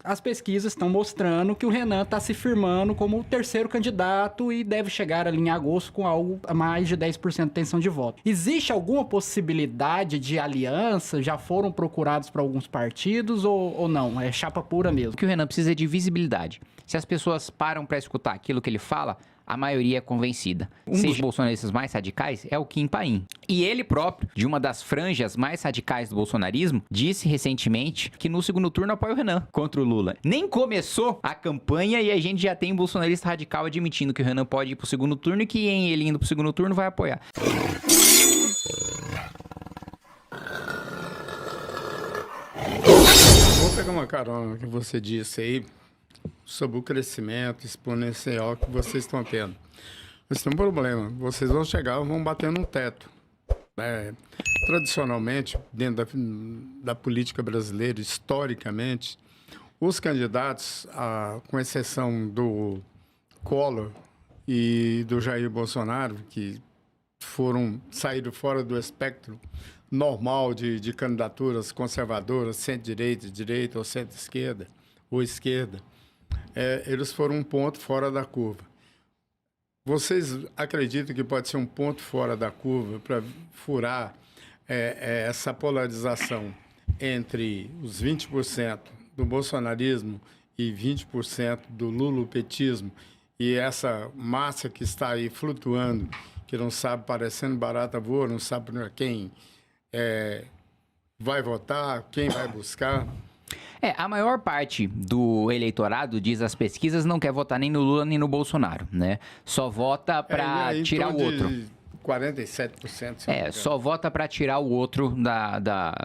as pesquisas estão mostrando que o Renan está se firmando como o terceiro candidato e deve chegar ali em agosto com algo a mais de 10% de intenção de voto. Existe alguma possibilidade de aliança? Já foram procurados para alguns partidos ou não? É chapa pura mesmo? O que o Renan precisa é de visibilidade. Se as pessoas param para escutar aquilo que ele fala, a maioria é convencida. Um dos bolsonaristas mais radicais é o Kim Paim. E ele próprio, de uma das franjas mais radicais do bolsonarismo, disse recentemente que no segundo turno apoia o Renan contra o Lula. Nem começou a campanha e a gente já tem um bolsonarista radical admitindo que o Renan pode ir pro segundo turno e que ele indo pro segundo turno vai apoiar. Vou pegar uma carona que você disse aí sobre o crescimento exponencial que vocês estão tendo. Mas tem um problema, vocês vão chegar, vão bater num teto. Tradicionalmente, dentro da política brasileira, historicamente, os candidatos, com exceção do Collor e do Jair Bolsonaro, que saíram fora do espectro normal de candidaturas conservadoras, centro-direita, direita ou centro-esquerda, ou esquerda, eles foram um ponto fora da curva. Vocês acreditam que pode ser um ponto fora da curva para furar essa polarização entre os 20% do bolsonarismo e 20% do lulopetismo e essa massa que está aí flutuando, que não sabe, parecendo barata voa, não sabe para quem vai votar, quem vai buscar? A maior parte do eleitorado, diz as pesquisas, não quer votar nem no Lula nem no Bolsonaro, né? Só vota pra tirar o outro. 47%. Só vota pra tirar o outro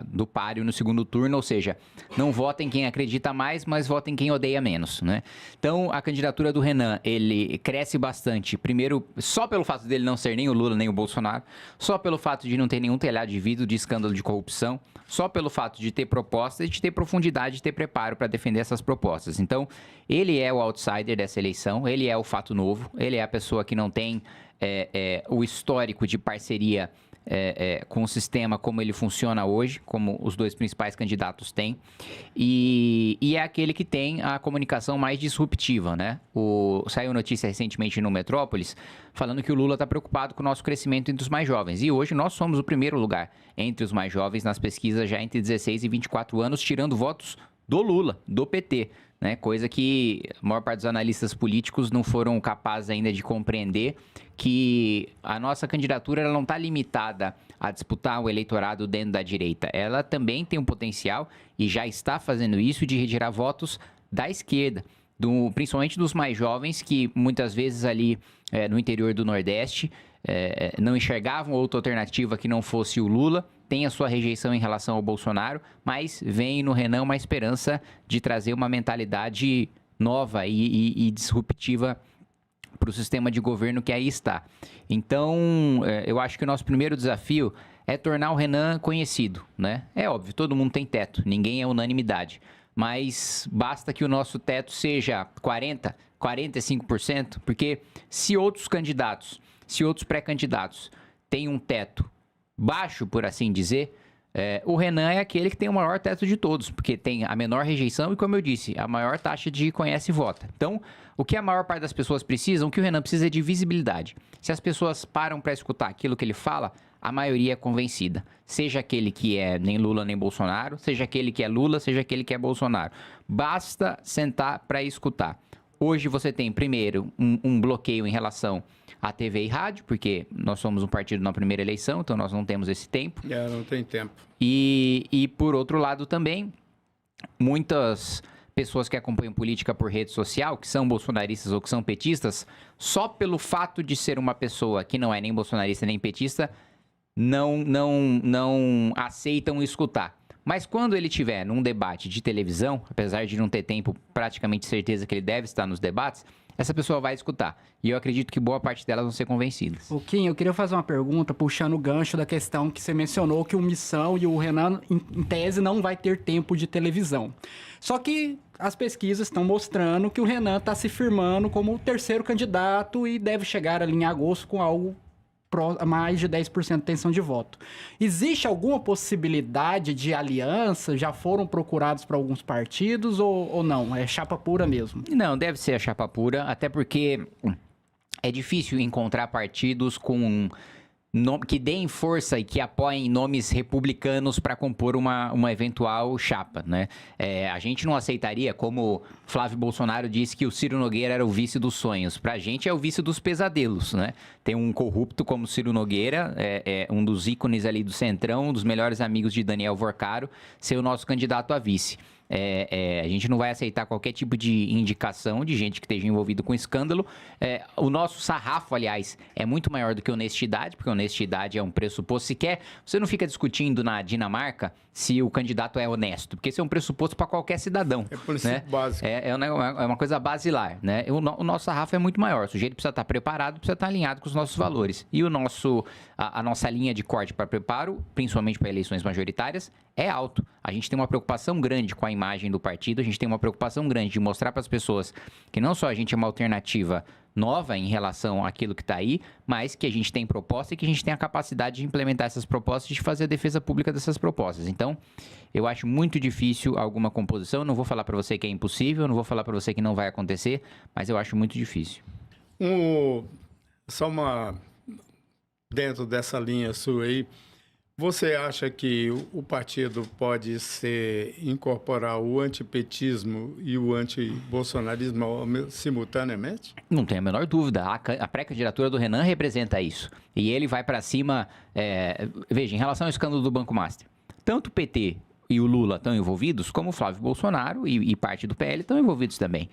do páreo no segundo turno, ou seja, não vota em quem acredita mais, mas vota em quem odeia menos, né? Então, a candidatura do Renan, ele cresce bastante, primeiro, só pelo fato dele não ser nem o Lula nem o Bolsonaro, só pelo fato de não ter nenhum telhado de vidro de escândalo de corrupção, só pelo fato de ter propostas, de ter profundidade, de ter preparo para defender essas propostas. Então, ele é o outsider dessa eleição, ele é o fato novo, ele é a pessoa que não tem o histórico de parceria com o sistema como ele funciona hoje, como os dois principais candidatos têm, e é aquele que tem a comunicação mais disruptiva, né? Saiu notícia recentemente no Metrópolis falando que o Lula está preocupado com o nosso crescimento entre os mais jovens, e hoje nós somos o primeiro lugar entre os mais jovens nas pesquisas já entre 16 e 24 anos, tirando votos do Lula, do PT, né? Coisa que a maior parte dos analistas políticos não foram capazes ainda de compreender, que a nossa candidatura ela não está limitada a disputar o eleitorado dentro da direita. Ela também tem um potencial, e já está fazendo isso, de retirar votos da esquerda, principalmente dos mais jovens, que muitas vezes ali no interior do Nordeste não enxergavam outra alternativa que não fosse o Lula, tem a sua rejeição em relação ao Bolsonaro, mas vem no Renan uma esperança de trazer uma mentalidade nova e disruptiva para o sistema de governo que aí está. Então, eu acho que o nosso primeiro desafio é tornar o Renan conhecido, né? É óbvio, todo mundo tem teto, ninguém é unanimidade, mas basta que o nosso teto seja 40%, 45%, porque se outros candidatos, se outros pré-candidatos têm um teto baixo, por assim dizer, o Renan é aquele que tem o maior teto de todos, porque tem a menor rejeição e, como eu disse, a maior taxa de conhece e vota. Então, o que a maior parte das pessoas precisam, o que o Renan precisa é de visibilidade. Se as pessoas param para escutar aquilo que ele fala, a maioria é convencida. Seja aquele que é nem Lula nem Bolsonaro, seja aquele que é Lula, seja aquele que é Bolsonaro. Basta sentar para escutar. Hoje você tem, primeiro, um bloqueio em relação à TV e rádio, porque nós somos um partido na primeira eleição, então nós não temos esse tempo. Não tem tempo. E por outro lado também, muitas pessoas que acompanham política por rede social, que são bolsonaristas ou que são petistas, só pelo fato de ser uma pessoa que não é nem bolsonarista nem petista, não aceitam escutar. Mas quando ele estiver num debate de televisão, apesar de não ter tempo, praticamente certeza que ele deve estar nos debates, essa pessoa vai escutar. E eu acredito que boa parte delas vão ser convencidas. O Kim, eu queria fazer uma pergunta, puxando o gancho da questão que você mencionou, que o Missão e o Renan, em tese, não vai ter tempo de televisão. Só que as pesquisas estão mostrando que o Renan está se firmando como o terceiro candidato e deve chegar ali em agosto com algo mais de 10% de intenção de voto. Existe alguma possibilidade de aliança? Já foram procurados para alguns partidos ou não? É chapa pura mesmo? Não, deve ser a chapa pura, até porque é difícil encontrar partidos que deem força e que apoiem nomes republicanos para compor uma eventual chapa, né? A gente não aceitaria, como Flávio Bolsonaro disse que o Ciro Nogueira era o vice dos sonhos. Pra gente é o vice dos pesadelos, né? Tem um corrupto como Ciro Nogueira, um dos ícones ali do Centrão, um dos melhores amigos de Daniel Vorcaro, ser o nosso candidato a vice. A gente não vai aceitar qualquer tipo de indicação de gente que esteja envolvido com escândalo. O nosso sarrafo, aliás, é muito maior do que honestidade, porque honestidade é um pressuposto. Você não fica discutindo na Dinamarca se o candidato é honesto, porque isso é um pressuposto para qualquer cidadão. É princípio básico. É uma coisa basilar, né? O nosso sarrafo é muito maior. O sujeito precisa estar preparado, precisa estar alinhado com os nossos valores. E a nossa linha de corte para preparo, principalmente para eleições majoritárias, é alto. A gente tem uma preocupação grande com a imagem do partido, a gente tem uma preocupação grande de mostrar para as pessoas que não só a gente é uma alternativa nova em relação àquilo que está aí, mas que a gente tem proposta e que a gente tem a capacidade de implementar essas propostas e de fazer a defesa pública dessas propostas. Então, eu acho muito difícil alguma composição. Eu não vou falar para você que é impossível, não vou falar para você que não vai acontecer, mas eu acho muito difícil. Dentro dessa linha sua aí, você acha que o partido pode incorporar o antipetismo e o antibolsonarismo simultaneamente? Não tenho a menor dúvida. A pré-candidatura do Renan representa isso. E ele vai para cima... Veja, em relação ao escândalo do Banco Master, tanto o PT e o Lula estão envolvidos, como o Flávio Bolsonaro e parte do PL estão envolvidos também.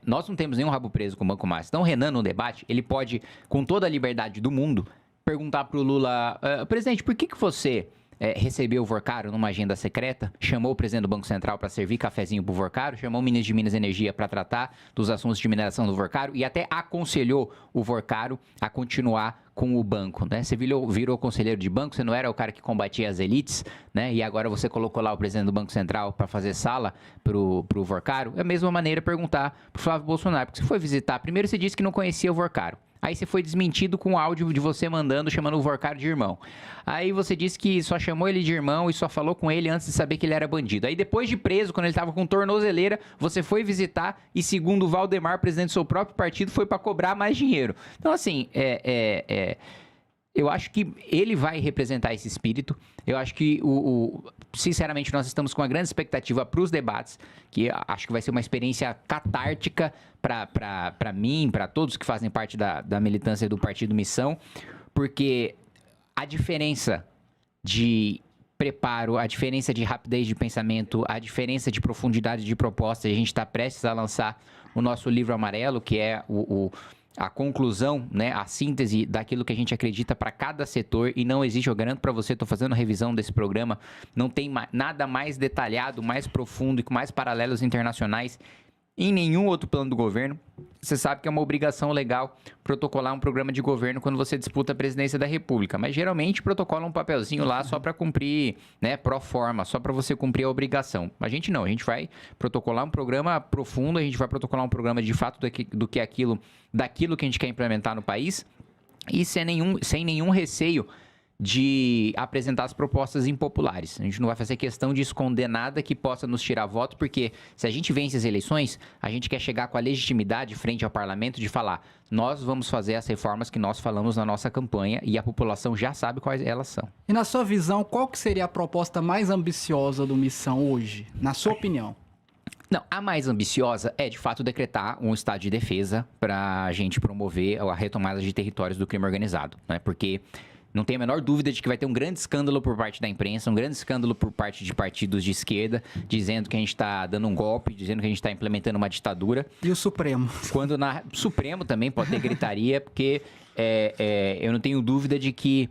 Nós não temos nenhum rabo preso com o Banco Master. Então, o Renan, no debate, ele pode, com toda a liberdade do mundo, perguntar para o Lula, presidente, por que você recebeu o Vorcaro numa agenda secreta, chamou o presidente do Banco Central para servir cafezinho para o Vorcaro, chamou o ministro de Minas e Energia para tratar dos assuntos de mineração do Vorcaro e até aconselhou o Vorcaro a continuar com o banco, né? Você virou conselheiro de banco, você não era o cara que combatia as elites, né? E agora você colocou lá o presidente do Banco Central para fazer sala pro Vorcaro. É a mesma maneira perguntar pro Flávio Bolsonaro, porque você foi visitar, primeiro você disse que não conhecia o Vorcaro. Aí você foi desmentido com o áudio de você chamando o Vorcaro de irmão. Aí você disse que só chamou ele de irmão e só falou com ele antes de saber que ele era bandido. Aí depois de preso, quando ele estava com tornozeleira, você foi visitar e, segundo o Valdemar, presidente do seu próprio partido, foi para cobrar mais dinheiro. Então, assim, eu acho que ele vai representar esse espírito. Eu acho que, sinceramente, nós estamos com uma grande expectativa para os debates, que acho que vai ser uma experiência catártica para mim, para todos que fazem parte da militância do Partido Missão, porque a diferença de preparo, a diferença de rapidez de pensamento, a diferença de profundidade de proposta, a gente está prestes a lançar o nosso livro amarelo, que é a conclusão, né, a síntese daquilo que a gente acredita para cada setor, e não existe, eu garanto para você, estou fazendo a revisão desse programa, não tem nada mais detalhado, mais profundo e com mais paralelos internacionais em nenhum outro plano do governo. Você sabe que é uma obrigação legal protocolar um programa de governo quando você disputa a presidência da República, mas geralmente protocola um papelzinho lá só para cumprir, né, pro forma, só para você cumprir a obrigação. A gente não, a gente vai protocolar um programa profundo, a gente vai protocolar um programa de fato daquilo que a gente quer implementar no país e sem nenhum receio de apresentar as propostas impopulares. A gente não vai fazer questão de esconder nada que possa nos tirar voto, porque se a gente vence as eleições, a gente quer chegar com a legitimidade frente ao parlamento de falar, nós vamos fazer as reformas que nós falamos na nossa campanha e a população já sabe quais elas são. E na sua visão, qual que seria a proposta mais ambiciosa do Missão hoje, na sua opinião? Não, a mais ambiciosa é, de fato, decretar um estado de defesa para a gente promover a retomada de territórios do crime organizado, né? Porque não tenho a menor dúvida de que vai ter um grande escândalo por parte da imprensa, um grande escândalo por parte de partidos de esquerda, dizendo que a gente está dando um golpe, dizendo que a gente está implementando uma ditadura. E o Supremo? Quando o Supremo também pode ter gritaria, porque eu não tenho dúvida de que...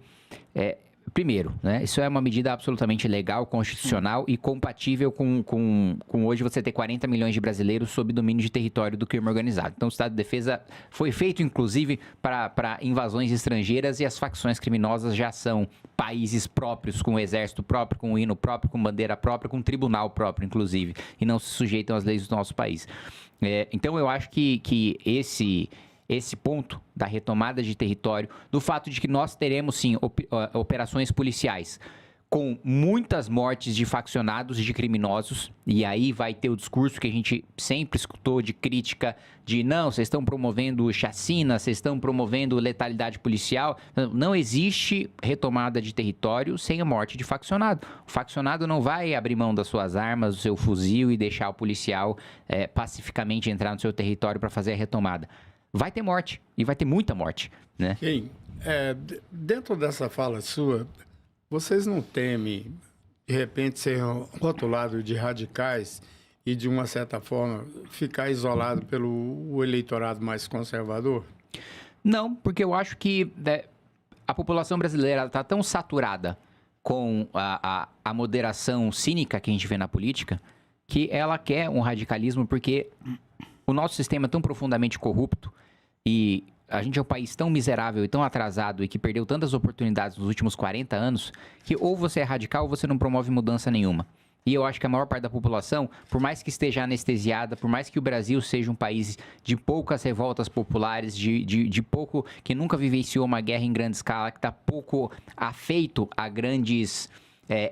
Primeiro, né, isso é uma medida absolutamente legal, constitucional e compatível com hoje você ter 40 milhões de brasileiros sob domínio de território do crime organizado. Então, o estado de defesa foi feito, inclusive, para invasões estrangeiras e as facções criminosas já são países próprios, com exército próprio, com hino próprio, com bandeira própria, com tribunal próprio, inclusive, e não se sujeitam às leis do nosso país. Então, eu acho que esse ponto da retomada de território, do fato de que nós teremos, sim, operações policiais com muitas mortes de faccionados, de criminosos, e aí vai ter o discurso que a gente sempre escutou de crítica de não, vocês estão promovendo chacina, vocês estão promovendo letalidade policial. Não existe retomada de território sem a morte de faccionado. O faccionado não vai abrir mão das suas armas, do seu fuzil e deixar o policial pacificamente entrar no seu território para fazer a retomada. Vai ter morte, e vai ter muita morte, né? Sim. Dentro dessa fala sua, vocês não temem, de repente, ser rotulados de radicais e, de uma certa forma, ficar isolado pelo eleitorado mais conservador? Não, porque eu acho que a população brasileira está tão saturada com a moderação cínica que a gente vê na política, que ela quer um radicalismo, porque o nosso sistema é tão profundamente corrupto e a gente é um país tão miserável e tão atrasado e que perdeu tantas oportunidades nos últimos 40 anos, que ou você é radical ou você não promove mudança nenhuma. E eu acho que a maior parte da população, por mais que esteja anestesiada, por mais que o Brasil seja um país de poucas revoltas populares, de pouco, que nunca vivenciou uma guerra em grande escala, que está pouco afeito a grandes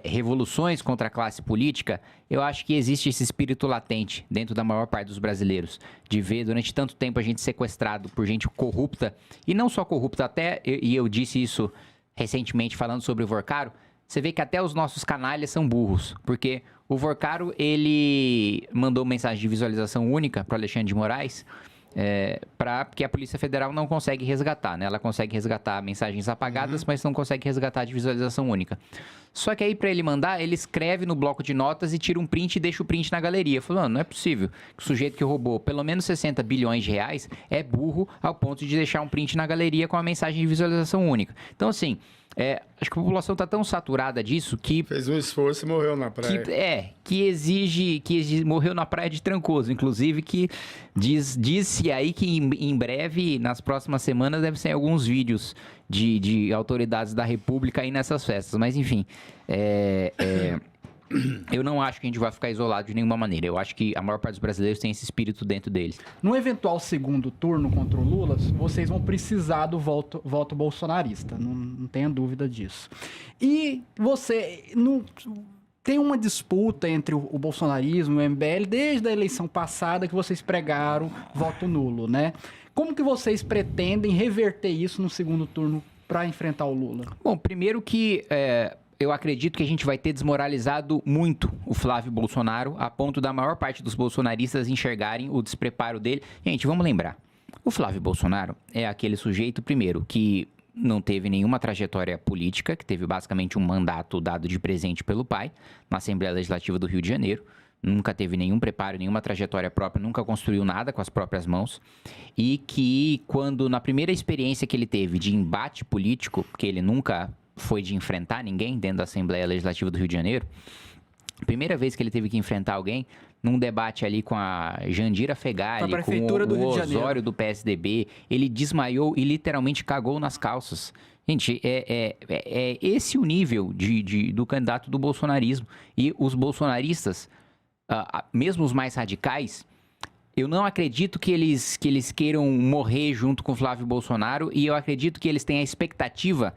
revoluções contra a classe política, eu acho que existe esse espírito latente dentro da maior parte dos brasileiros, de ver durante tanto tempo a gente sequestrado por gente corrupta, e não só corrupta, até, e eu disse isso recentemente falando sobre o Vorcaro, você vê que até os nossos canalhas são burros, porque o Vorcaro, ele mandou mensagem de visualização única para Alexandre de Moraes, porque a Polícia Federal não consegue resgatar, né? Ela consegue resgatar mensagens apagadas, mas não consegue resgatar de visualização única. Só que aí, para ele mandar, ele escreve no bloco de notas e tira um print e deixa o print na galeria. Falando, não é possível que o sujeito que roubou pelo menos 60 bilhões de reais é burro ao ponto de deixar um print na galeria com a mensagem de visualização única. Então, assim, acho que a população está tão saturada disso que... Fez um esforço e morreu na praia. Que exige morreu na praia de Trancoso, inclusive, que diz-se aí que em breve, nas próximas semanas, deve ser alguns vídeos de autoridades da República aí nessas festas. Mas, enfim, eu não acho que a gente vai ficar isolado de nenhuma maneira. Eu acho que a maior parte dos brasileiros tem esse espírito dentro deles. No eventual segundo turno contra o Lula, vocês vão precisar do voto bolsonarista, não tenha dúvida disso. E você... Tem uma disputa entre o bolsonarismo e o MBL desde a eleição passada que vocês pregaram voto nulo, né? Como que vocês pretendem reverter isso no segundo turno para enfrentar o Lula? Bom, primeiro que eu acredito que a gente vai ter desmoralizado muito o Flávio Bolsonaro, a ponto da maior parte dos bolsonaristas enxergarem o despreparo dele. Gente, vamos lembrar, o Flávio Bolsonaro é aquele sujeito, primeiro, que não teve nenhuma trajetória política, que teve basicamente um mandato dado de presente pelo pai na Assembleia Legislativa do Rio de Janeiro. Nunca teve nenhum preparo, nenhuma trajetória própria, nunca construiu nada com as próprias mãos. E que quando, na primeira experiência que ele teve de embate político, porque ele nunca foi de enfrentar ninguém dentro da Assembleia Legislativa do Rio de Janeiro, a primeira vez que ele teve que enfrentar alguém, num debate ali com a Jandira Fegali, com o Osório do PSDB, ele desmaiou e literalmente cagou nas calças. Gente, é esse o nível do candidato do bolsonarismo. E os bolsonaristas, mesmo os mais radicais, eu não acredito que eles queiram morrer junto com o Flávio Bolsonaro, e eu acredito que eles têm a expectativa.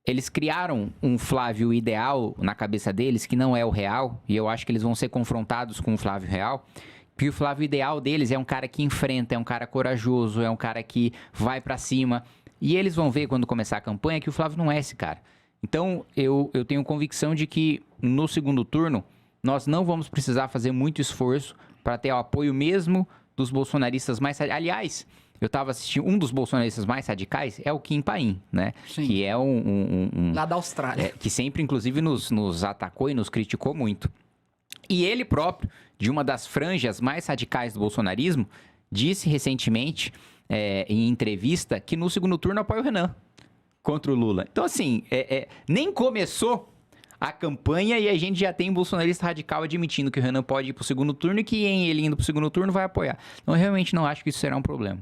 Eles criaram um Flávio ideal na cabeça deles, que não é o real, e eu acho que eles vão ser confrontados com o Flávio real, porque o Flávio ideal deles é um cara que enfrenta, é um cara corajoso, é um cara que vai pra cima, e eles vão ver quando começar a campanha que o Flávio não é esse cara. Então, eu tenho convicção de que no segundo turno, nós não vamos precisar fazer muito esforço para ter o apoio mesmo dos bolsonaristas mais... Aliás, eu estava assistindo, um dos bolsonaristas mais radicais é o Kim Paim, né? Sim. Que é lá da Austrália. Que sempre, inclusive, nos atacou e nos criticou muito. E ele próprio, de uma das franjas mais radicais do bolsonarismo, disse recentemente, em entrevista, que no segundo turno apoia o Renan contra o Lula. Então, assim, nem começou a campanha e a gente já tem um bolsonarista radical admitindo que o Renan pode ir para o segundo turno e que ele indo para o segundo turno vai apoiar. Então, eu realmente não acho que isso será um problema.